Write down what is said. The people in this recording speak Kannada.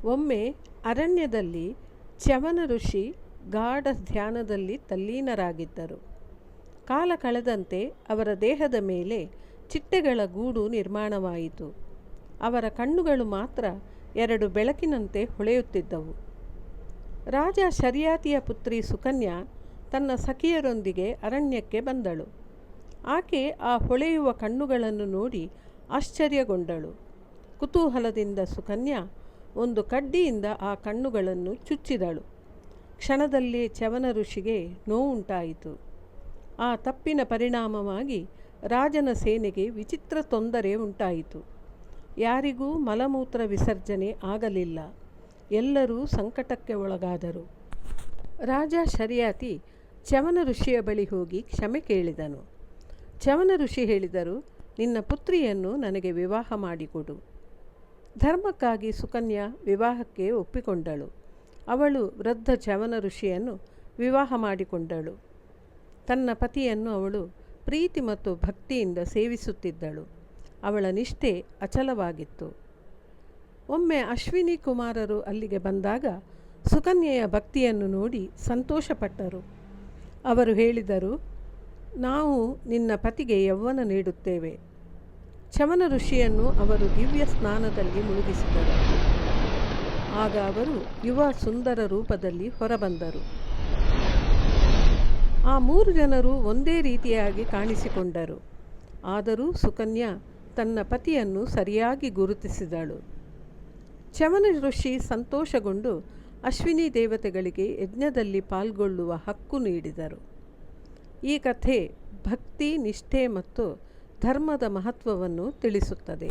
ಒಮ್ಮೆ ಅರಣ್ಯದಲ್ಲಿ ಚ್ಯವನ ಋಷಿ ಗಾಢ ಧ್ಯಾನದಲ್ಲಿ ತಲ್ಲೀನರಾಗಿದ್ದರು. ಕಾಲ ಕಳೆದಂತೆ ಅವರ ದೇಹದ ಮೇಲೆ ಚಿಟ್ಟೆಗಳ ಗೂಡು ನಿರ್ಮಾಣವಾಯಿತು. ಅವರ ಕಣ್ಣುಗಳು ಮಾತ್ರ ಎರಡು ಬೆಳಕಿನಂತೆ ಹೊಳೆಯುತ್ತಿದ್ದವು. ರಾಜ ಶರ್ಯಾತಿಯ ಪುತ್ರಿ ಸುಕನ್ಯಾ ತನ್ನ ಸಖಿಯರೊಂದಿಗೆ ಅರಣ್ಯಕ್ಕೆ ಬಂದಳು. ಆಕೆ ಆ ಹೊಳೆಯುವ ಕಣ್ಣುಗಳನ್ನು ನೋಡಿ ಆಶ್ಚರ್ಯಗೊಂಡಳು. ಕುತೂಹಲದಿಂದ ಸುಕನ್ಯಾ ಒಂದು ಕಡ್ಡಿಯಿಂದ ಆ ಕಣ್ಣುಗಳನ್ನು ಚುಚ್ಚಿದಳು. ಕ್ಷಣದಲ್ಲಿ ಚ್ಯವನ ಋಷಿಗೆ ನೋವುಂಟಾಯಿತು. ಆ ತಪ್ಪಿನ ಪರಿಣಾಮವಾಗಿ ರಾಜನ ಸೇನೆಗೆ ವಿಚಿತ್ರ ತೊಂದರೆ ಉಂಟಾಯಿತು. ಯಾರಿಗೂ ಮಲಮೂತ್ರ ವಿಸರ್ಜನೆ ಆಗಲಿಲ್ಲ. ಎಲ್ಲರೂ ಸಂಕಟಕ್ಕೆ ಒಳಗಾದರು. ರಾಜ ಶರ್ಯಾತಿ ಚ್ಯವನ ಋಷಿಯ ಬಳಿ ಹೋಗಿ ಕ್ಷಮೆ ಕೇಳಿದನು. ಚ್ಯವನ ಋಷಿ ಹೇಳಿದರು, ನಿನ್ನ ಪುತ್ರಿಯನ್ನು ನನಗೆ ವಿವಾಹ ಮಾಡಿಕೊಡು. ಧರ್ಮಕ್ಕಾಗಿ ಸುಕನ್ಯಾ ವಿವಾಹಕ್ಕೆ ಒಪ್ಪಿಕೊಂಡಳು. ಅವಳು ವೃದ್ಧ ಚ್ಯವನ ಋಷಿಯನ್ನು ವಿವಾಹ ಮಾಡಿಕೊಂಡಳು. ತನ್ನ ಪತಿಯನ್ನು ಅವಳು ಪ್ರೀತಿ ಮತ್ತು ಭಕ್ತಿಯಿಂದ ಸೇವಿಸುತ್ತಿದ್ದಳು. ಅವಳ ನಿಷ್ಠೆ ಅಚಲವಾಗಿತ್ತು. ಒಮ್ಮೆ ಅಶ್ವಿನಿ ಕುಮಾರರು ಅಲ್ಲಿಗೆ ಬಂದಾಗ ಸುಕನ್ಯೆಯ ಭಕ್ತಿಯನ್ನು ನೋಡಿ ಸಂತೋಷಪಟ್ಟರು. ಅವರು ಹೇಳಿದರು, ನಾವು ನಿನ್ನ ಪತಿಗೆ ಯೌವನ ನೀಡುತ್ತೇವೆ. ಚ್ಯವನ ಋಷಿಯನ್ನು ಅವರು ದಿವ್ಯ ಸ್ನಾನದಲ್ಲಿ ಮುಳುಗಿಸಿದರು. ಆಗ ಅವರು ಯುವ ಸುಂದರ ರೂಪದಲ್ಲಿ ಹೊರಬಂದರು. ಆ 3 ಜನರು ಒಂದೇ ರೀತಿಯಾಗಿ ಕಾಣಿಸಿಕೊಂಡರು. ಆದರೂ ಸುಕನ್ಯಾ ತನ್ನ ಪತಿಯನ್ನು ಸರಿಯಾಗಿ ಗುರುತಿಸಿದಳು. ಚ್ಯವನ ಋಷಿ ಸಂತೋಷಗೊಂಡು ಅಶ್ವಿನಿ ದೇವತೆಗಳಿಗೆ ಯಜ್ಞದಲ್ಲಿ ಪಾಲ್ಗೊಳ್ಳುವ ಹಕ್ಕು ನೀಡಿದರು. ಈ ಕಥೆ ಭಕ್ತಿ, ನಿಷ್ಠೆ ಮತ್ತು ಧರ್ಮದ ಮಹತ್ವವನ್ನು ತಿಳಿಸುತ್ತದೆ.